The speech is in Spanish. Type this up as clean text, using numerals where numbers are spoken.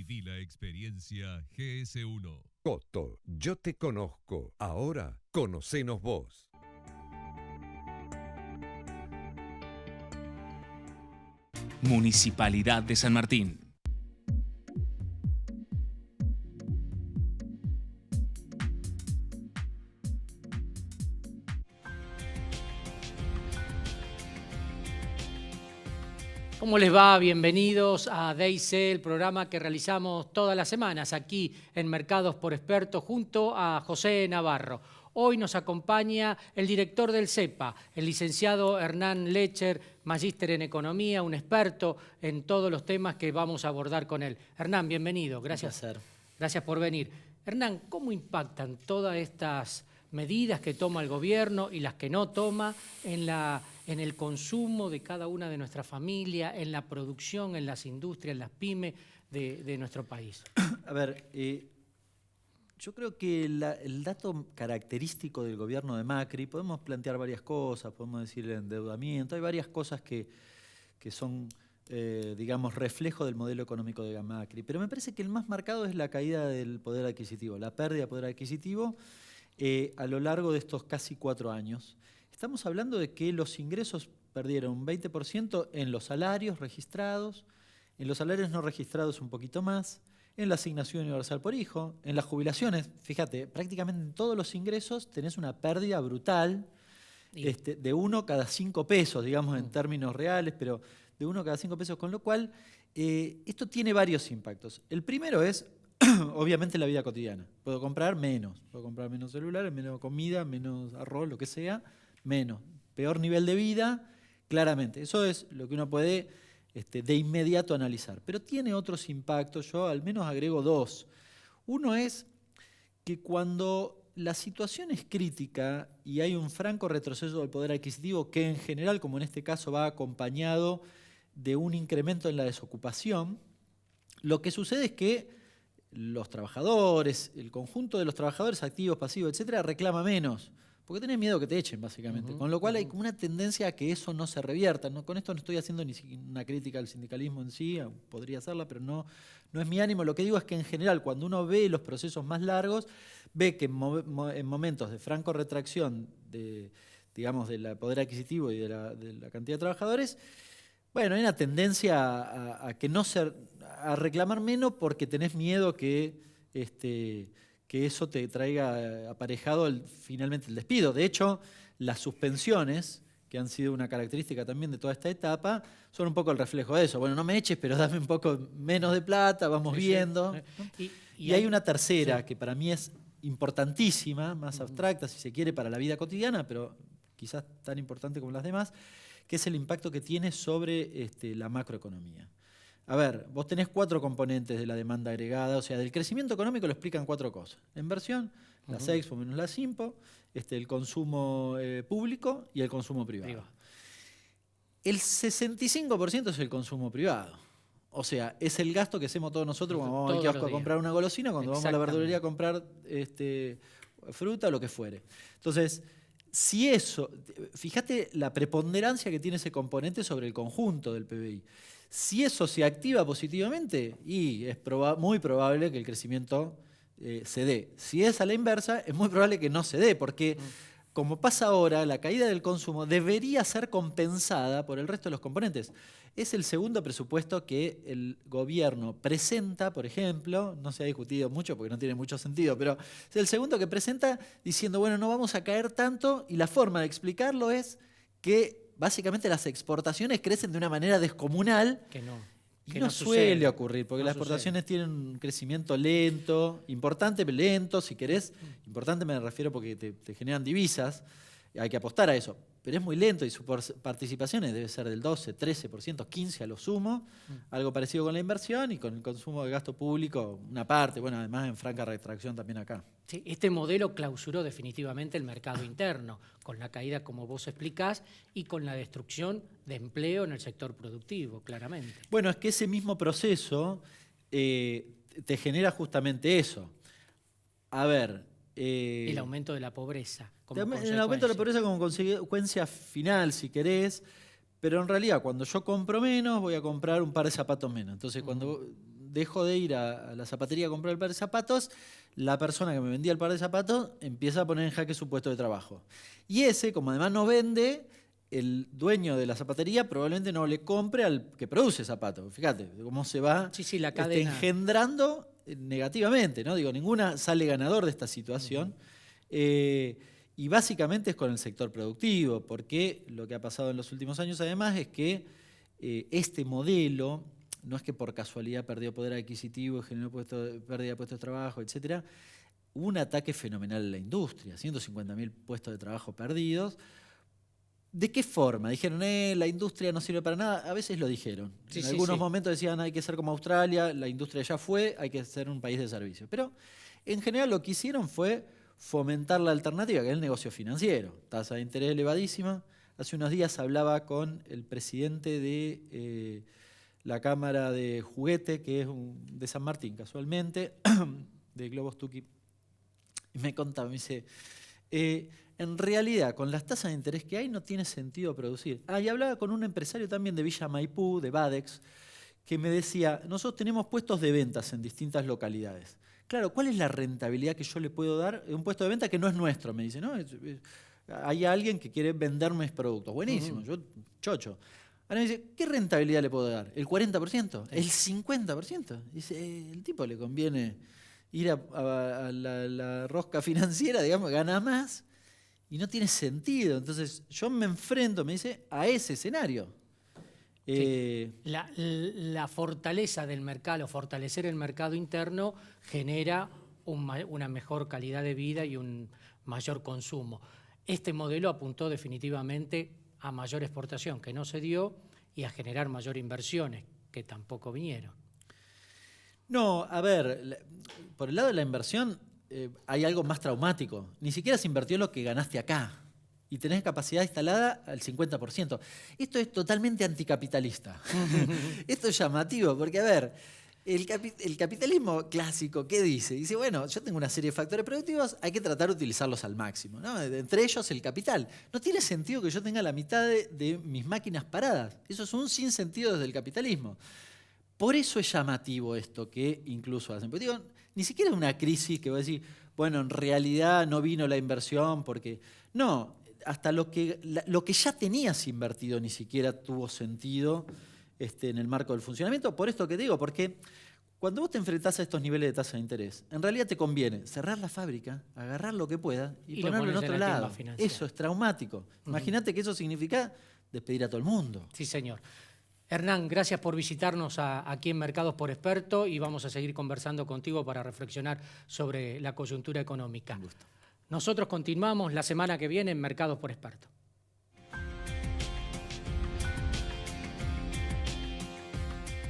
Viví la experiencia GS1. Coto, yo te conozco. Ahora, conocenos vos. Municipalidad de San Martín. ¿Cómo les va? Bienvenidos a DIC, el programa que realizamos todas las semanas aquí en Mercados por Expertos junto a José Navarro. Hoy nos acompaña el director del CEPA, el licenciado Hernán Lecher, magíster en Economía, un experto en todos los temas que vamos a abordar con él. Hernán, bienvenido. Gracias. Gracias por venir. Hernán, ¿cómo impactan todas estas medidas que toma el gobierno y las que no toma en el consumo de cada una de nuestras familias, en la producción, en las industrias, en las pymes de nuestro país? A ver, yo creo que el dato característico del gobierno de Macri, podemos plantear varias cosas, podemos decir el endeudamiento, hay varias cosas que son, digamos, reflejo del modelo económico de Macri, pero me parece que el más marcado es la caída del poder adquisitivo, la pérdida de poder adquisitivo a lo largo de estos casi 4 años. Estamos hablando de que los ingresos perdieron un 20% en los salarios registrados, en los salarios no registrados un poquito más, en la asignación universal por hijo, en las jubilaciones. Fíjate, prácticamente en todos los ingresos tenés una pérdida brutal de 1 cada 5 pesos, digamos en términos reales, pero de 1 cada 5 pesos, con lo cual esto tiene varios impactos. El primero es, obviamente, la vida cotidiana. Puedo comprar menos celulares, menos comida, menos arroz, lo que sea, menos. Peor nivel de vida, claramente. Eso es lo que uno puede de inmediato analizar. Pero tiene otros impactos, yo al menos agrego 2. Uno es que cuando la situación es crítica y hay un franco retroceso del poder adquisitivo, que en general, como en este caso, va acompañado de un incremento en la desocupación, lo que sucede es que los trabajadores, el conjunto de los trabajadores activos, pasivos, etcétera, reclama menos, porque tenés miedo que te echen, básicamente. Con lo cual hay como una tendencia a que eso no se revierta. ¿No? Con esto no estoy haciendo ni una crítica al sindicalismo en sí, podría hacerla, pero no es mi ánimo. Lo que digo es que en general, cuando uno ve los procesos más largos, ve que en momentos de franco retracción digamos, del poder adquisitivo y de la cantidad de trabajadores, bueno, hay una tendencia a reclamar menos porque tenés miedo que eso te traiga aparejado finalmente el despido. De hecho, las suspensiones, que han sido una característica también de toda esta etapa, son un poco el reflejo de eso. Bueno, no me eches, pero dame un poco menos de plata, vamos viendo. Y hay una tercera, que para mí es importantísima, más abstracta, si se quiere, para la vida cotidiana, pero quizás tan importante como las demás, que es el impacto que tiene sobre la macroeconomía. A ver, vos tenés 4 componentes de la demanda agregada, o sea, del crecimiento económico lo explican 4 cosas. La inversión, las Expo menos las Impo, el consumo público y el consumo privado. El 65% es el consumo privado. O sea, es el gasto que hacemos todos nosotros cuando vamos al kiosco a comprar una golosina, cuando vamos a la verdulería a comprar fruta o lo que fuere. Entonces, si eso, fíjate la preponderancia que tiene ese componente sobre el conjunto del PBI. Si eso se activa positivamente, y es muy probable que el crecimiento se dé. Si es a la inversa, es muy probable que no se dé, porque como pasa ahora, la caída del consumo debería ser compensada por el resto de los componentes. Es el segundo presupuesto que el gobierno presenta, por ejemplo, no se ha discutido mucho porque no tiene mucho sentido, pero es el segundo que presenta diciendo, bueno, no vamos a caer tanto, y la forma de explicarlo es que básicamente las exportaciones crecen de una manera descomunal y no suele ocurrir, porque las exportaciones tienen un crecimiento lento, importante, pero lento, si querés. Importante me refiero porque te generan divisas, hay que apostar a eso. Pero es muy lento y su participación debe ser del 12, 13%, 15% a lo sumo. Algo parecido con la inversión y con el consumo de gasto público, una parte, bueno, además en franca retracción también acá. Sí, este modelo clausuró definitivamente el mercado interno, con la caída, como vos explicás, y con la destrucción de empleo en el sector productivo, claramente. Bueno, es que ese mismo proceso te genera justamente eso. A ver... el aumento de la pobreza. El aumento de la pobreza como consecuencia final, si querés, pero en realidad cuando yo compro menos, voy a comprar un par de zapatos menos. Entonces, cuando dejo de ir a la zapatería a comprar el par de zapatos, la persona que me vendía el par de zapatos empieza a poner en jaque su puesto de trabajo. Y ese, como además no vende, el dueño de la zapatería probablemente no le compre al que produce zapatos. Fíjate cómo se va la cadena engendrando negativamente, ¿no? Digo, ninguna sale ganador de esta situación. Y básicamente es con el sector productivo, porque lo que ha pasado en los últimos años además es que este modelo, no es que por casualidad perdió poder adquisitivo, generó pérdida de puestos de trabajo, etc. Hubo un ataque fenomenal en la industria, 150.000 puestos de trabajo perdidos. ¿De qué forma? Dijeron, la industria no sirve para nada. A veces lo dijeron. En algunos momentos decían, hay que ser como Australia, la industria ya fue, hay que ser un país de servicios. Pero en general lo que hicieron fue fomentar la alternativa, que es el negocio financiero. Tasa de interés elevadísima. Hace unos días hablaba con el presidente de la Cámara de Juguete, que es de San Martín, casualmente, de Globos Tuki. Y me contaba, me dice, en realidad, con las tasas de interés que hay, no tiene sentido producir. Y hablaba con un empresario también de Villa Maipú, de Badex, que me decía, nosotros tenemos puestos de ventas en distintas localidades. Claro, ¿cuál es la rentabilidad que yo le puedo dar? Un puesto de venta que no es nuestro, me dice, ¿no? Hay alguien que quiere venderme mis productos. Buenísimo, yo chocho. Ahora me dice, ¿qué rentabilidad le puedo dar? ¿El 40%? ¿El 50%? Dice, el tipo le conviene ir a la rosca financiera, digamos, gana más y no tiene sentido. Entonces yo me enfrento, me dice, a ese escenario. La fortaleza del mercado, fortalecer el mercado interno genera una mejor calidad de vida y un mayor consumo. Este modelo apuntó definitivamente a mayor exportación, que no se dio, y a generar mayor inversiones, que tampoco vinieron. No, a ver, por el lado de la inversión hay algo más traumático. Ni siquiera se invirtió lo que ganaste acá y tenés capacidad instalada al 50%. Esto es totalmente anticapitalista. Esto es llamativo porque, a ver, el capitalismo clásico, ¿qué dice? Dice, bueno, yo tengo una serie de factores productivos, hay que tratar de utilizarlos al máximo, ¿no? Entre ellos el capital. No tiene sentido que yo tenga la mitad de mis máquinas paradas. Eso es un sinsentido desde el capitalismo. Por eso es llamativo esto que incluso hacen. Porque digo, ni siquiera es una crisis que voy a decir, bueno, en realidad no vino la inversión porque... No, hasta lo que ya tenías invertido ni siquiera tuvo sentido en el marco del funcionamiento. Por esto que digo, porque cuando vos te enfrentás a estos niveles de tasa de interés, en realidad te conviene cerrar la fábrica, agarrar lo que puedas y ponerlo en otro lado. Eso es traumático. Imagínate que eso significa despedir a todo el mundo. Sí, señor. Hernán, gracias por visitarnos aquí en Mercados por Experto y vamos a seguir conversando contigo para reflexionar sobre la coyuntura económica. Un gusto. Nosotros continuamos la semana que viene en Mercados por Experto.